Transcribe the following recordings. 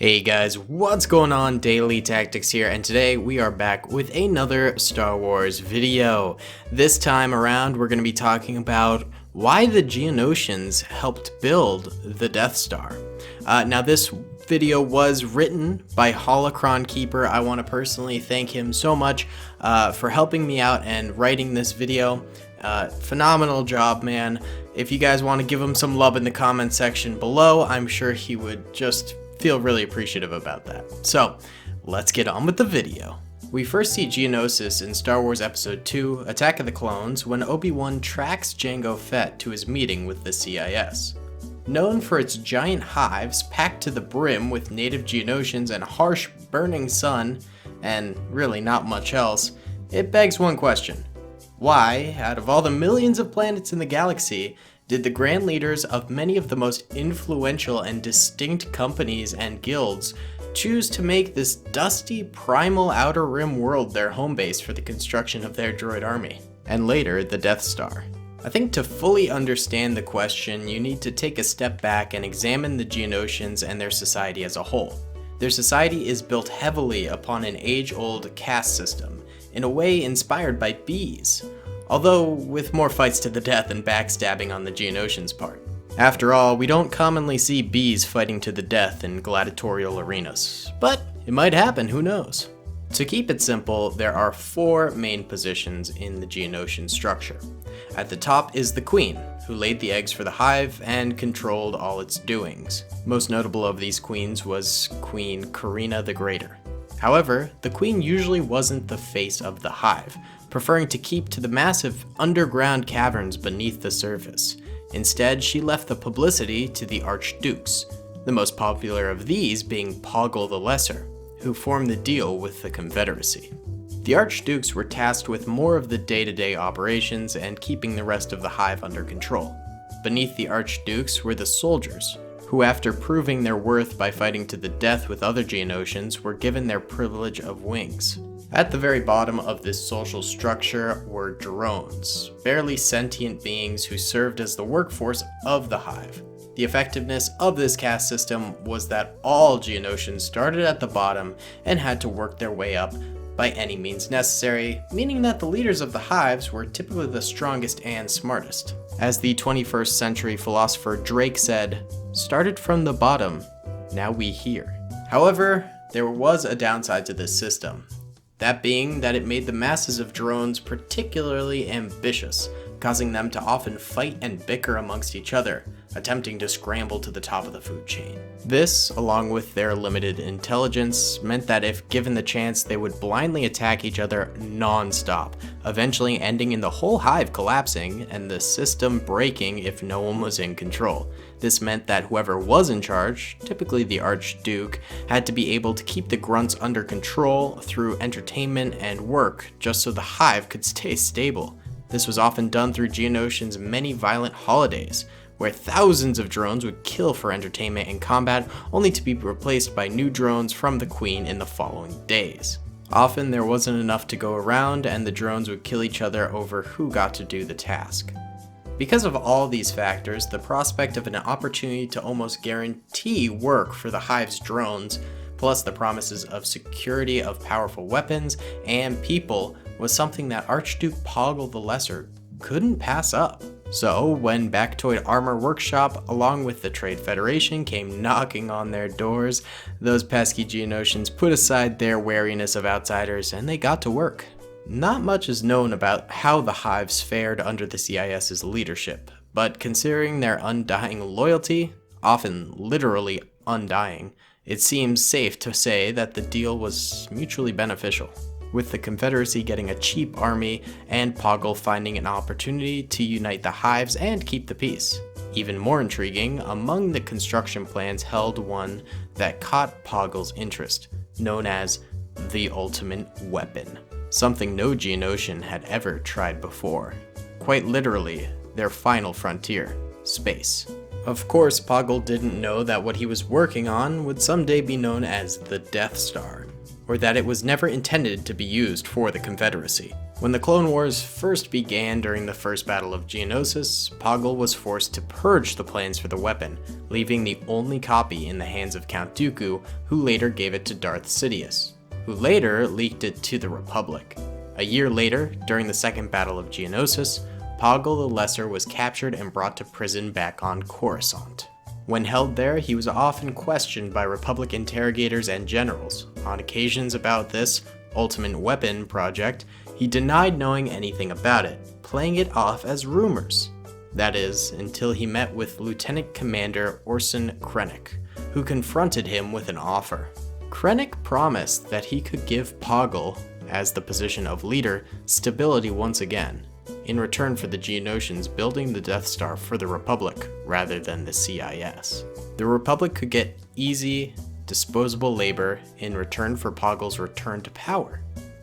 Hey guys, what's going on? DaleyTactics here, and today we are back with another Star Wars video. This time around, we're going to be talking about why the Geonosians helped build the Death Star. Now this video was written by Holocron Keeper. I want to personally thank him so much for helping me out and writing this video. Phenomenal job, man. If you guys want to give him some love in the comment section below, I'm sure he would just feel really appreciative about that. So, let's get on with the video. We first see Geonosis in Star Wars Episode 2, Attack of the Clones, when Obi-Wan tracks Jango Fett to his meeting with the CIS. Known for its giant hives packed to the brim with native Geonosians and a harsh, burning sun, and really not much else, it begs one question. Why, out of all the millions of planets in the galaxy, did the grand leaders of many of the most influential and distinct companies and guilds choose to make this dusty, primal Outer Rim world their home base for the construction of their droid army, and later the Death Star? I think to fully understand the question, you need to take a step back and examine the Geonosians and their society as a whole. Their society is built heavily upon an age-old caste system, in a way inspired by bees, although with more fights to the death and backstabbing on the Geonosians' part. After all, we don't commonly see bees fighting to the death in gladiatorial arenas, but it might happen, who knows? To keep it simple, there are four main positions in the Geonosian structure. At the top is the Queen, who laid the eggs for the hive and controlled all its doings. Most notable of these queens was Queen Karina the Greater. However, the Queen usually wasn't the face of the hive, preferring to keep to the massive underground caverns beneath the surface. Instead, she left the publicity to the Archdukes, the most popular of these being Poggle the Lesser, who formed the deal with the Confederacy. The Archdukes were tasked with more of the day-to-day operations and keeping the rest of the hive under control. Beneath the Archdukes were the soldiers, who after proving their worth by fighting to the death with other Geonosians were given their privilege of wings. At the very bottom of this social structure were drones, barely sentient beings who served as the workforce of the hive. The effectiveness of this caste system was that all Geonosians started at the bottom and had to work their way up by any means necessary, meaning that the leaders of the hives were typically the strongest and smartest. As the 21st century philosopher Drake said, "Started from the bottom, now we here." However, there was a downside to this system. That being that it made the masses of drones particularly ambitious, causing them to often fight and bicker amongst each other, attempting to scramble to the top of the food chain. This, along with their limited intelligence, meant that if given the chance, they would blindly attack each other non-stop, eventually ending in the whole hive collapsing and the system breaking if no one was in control. This meant that whoever was in charge, typically the Archduke, had to be able to keep the grunts under control through entertainment and work just so the hive could stay stable. This was often done through Geonosians' many violent holidays, where thousands of drones would kill for entertainment and combat, only to be replaced by new drones from the Queen in the following days. Often there wasn't enough to go around, and the drones would kill each other over who got to do the task. Because of all these factors, the prospect of an opportunity to almost guarantee work for the hive's drones, plus the promises of security of powerful weapons and people, was something that Archduke Poggle the Lesser couldn't pass up. So, when Battle Droid Armor Workshop, along with the Trade Federation, came knocking on their doors, those pesky Geonosians put aside their wariness of outsiders and they got to work. Not much is known about how the hives fared under the CIS's leadership, but considering their undying loyalty, often literally undying, it seems safe to say that the deal was mutually beneficial, with the Confederacy getting a cheap army and Poggle finding an opportunity to unite the hives and keep the peace. Even more intriguing, among the construction plans held one that caught Poggle's interest, known as the ultimate weapon, something no Geonosian had ever tried before. Quite literally, their final frontier, space. Of course, Poggle didn't know that what he was working on would someday be known as the Death Star. or that it was never intended to be used for the Confederacy. When the Clone Wars first began during the First Battle of Geonosis, Poggle was forced to purge the plans for the weapon, leaving the only copy in the hands of Count Dooku, who later gave it to Darth Sidious, who later leaked it to the Republic. A year later, during the Second Battle of Geonosis, Poggle the Lesser was captured and brought to prison back on Coruscant. When held there, he was often questioned by Republic interrogators and generals. On occasions about this ultimate weapon project, he denied knowing anything about it, playing it off as rumors. That is, until he met with Lieutenant Commander Orson Krennic, who confronted him with an offer. Krennic promised that he could give Poggle, as the position of leader, stability once again, in return for the Geonosians building the Death Star for the Republic rather than the CIS. The Republic could get easy, disposable labor in return for Poggle's return to power.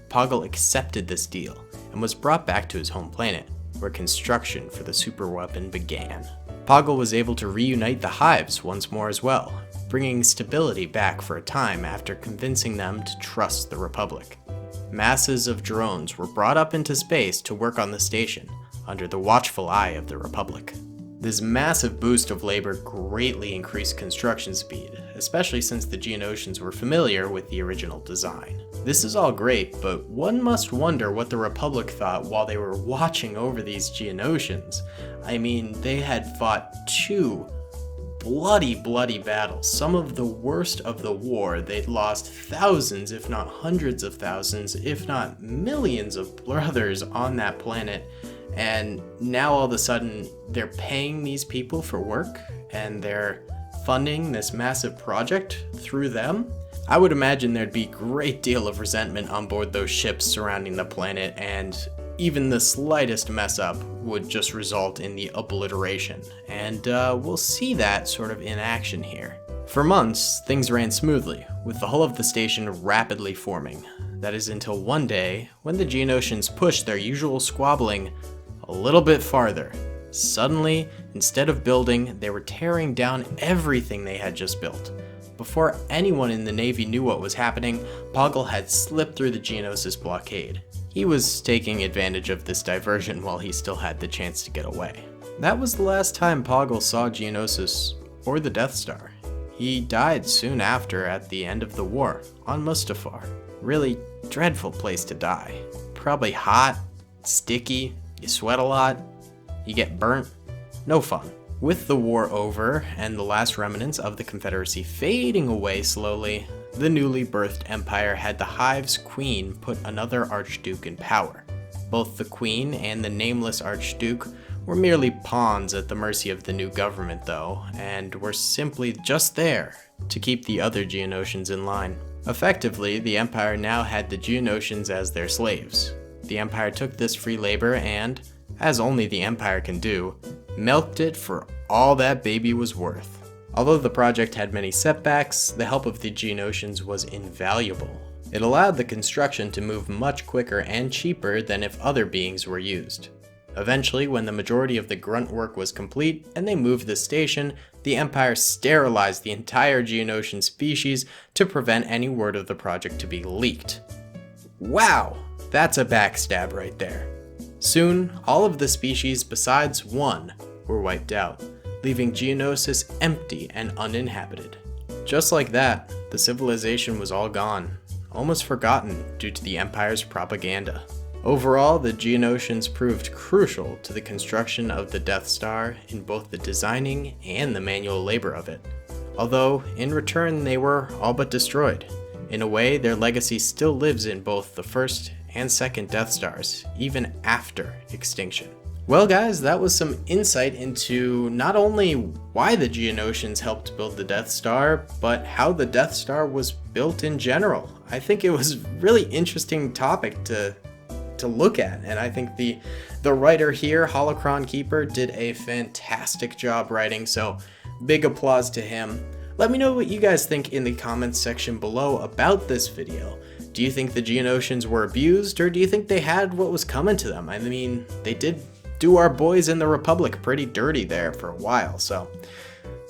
Poggle accepted this deal and was brought back to his home planet, where construction for the superweapon began. Poggle was able to reunite the Hives once more as well, bringing stability back for a time after convincing them to trust the Republic. Masses of drones were brought up into space to work on the station, under the watchful eye of the Republic. This massive boost of labor greatly increased construction speed, especially since the Geonosians were familiar with the original design. This is all great, but one must wonder what the Republic thought while they were watching over these Geonosians. I mean, they had fought two bloody battles, some of the worst of the war. They'd lost thousands, if not hundreds of thousands, if not millions of brothers on that planet, and now all of a sudden they're paying these people for work and they're funding this massive project through them. I would imagine there'd be a great deal of resentment on board those ships surrounding the planet, and even the slightest mess up would just result in the obliteration, and we'll see that sort of in action here. For months, things ran smoothly, with the hull of the station rapidly forming. That is until one day, when the Geonosians pushed their usual squabbling a little bit farther. Suddenly, instead of building, they were tearing down everything they had just built. Before anyone in the Navy knew what was happening, Poggle had slipped through the Geonosis blockade. He was taking advantage of this diversion while he still had the chance to get away. That was the last time Poggle saw Geonosis or the Death Star. He died soon after at the end of the war, on Mustafar. Really dreadful place to die. Probably hot, sticky, you sweat a lot, you get burnt. No fun. With the war over and the last remnants of the Confederacy fading away slowly, the newly birthed empire had the Hive's queen put another archduke in power. Both the queen and the nameless archduke were merely pawns at the mercy of the new government though, and were simply just there to keep the other Geonosians in line. Effectively, the empire now had the Geonosians as their slaves. The empire took this free labor and, as only the empire can do, milked it for all that baby was worth. Although the project had many setbacks, the help of the Geonosians was invaluable. It allowed the construction to move much quicker and cheaper than if other beings were used. Eventually, when the majority of the grunt work was complete and they moved the station, the Empire sterilized the entire Geonosian species to prevent any word of the project to be leaked. Wow, that's a backstab right there. Soon, all of the species besides one were wiped out, leaving Geonosis empty and uninhabited. Just like that, the civilization was all gone, almost forgotten due to the Empire's propaganda. Overall, the Geonosians proved crucial to the construction of the Death Star in both the designing and the manual labor of it, although in return they were all but destroyed. In a way, their legacy still lives in both the first and second Death Stars, even after extinction. Well guys, that was some insight into not only why the Geonosians helped build the Death Star, but how the Death Star was built in general. I think it was a really interesting topic to look at, and I think the writer here, Holocron Keeper, did a fantastic job writing, so big applause to him. Let me know what you guys think in the comments section below about this video. Do you think the Geonosians were abused, or do you think they had what was coming to them? I mean, they did do our boys in the Republic pretty dirty there for a while, so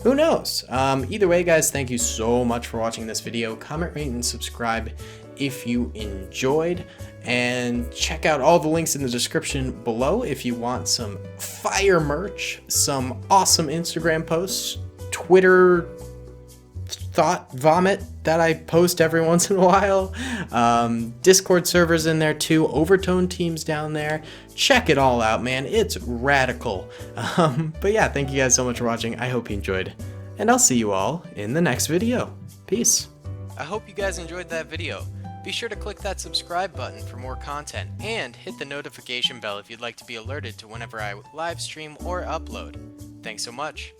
Who knows? Either way, guys, thank you so much for watching this video. Comment, rate, and subscribe if you enjoyed. And check out all the links in the description below if you want some fire merch, some awesome Instagram posts, Twitter thought vomit that I post every once in a while, Discord servers in there too, overtone teams down there. Check it all out, man. It's radical. But yeah, thank you guys so much for watching. I hope you enjoyed, and I'll see you all in the next video. Peace. I hope you guys enjoyed that video. Be sure to click that subscribe button for more content, and hit the notification bell if you'd like to be alerted to whenever I live stream or upload. Thanks so much.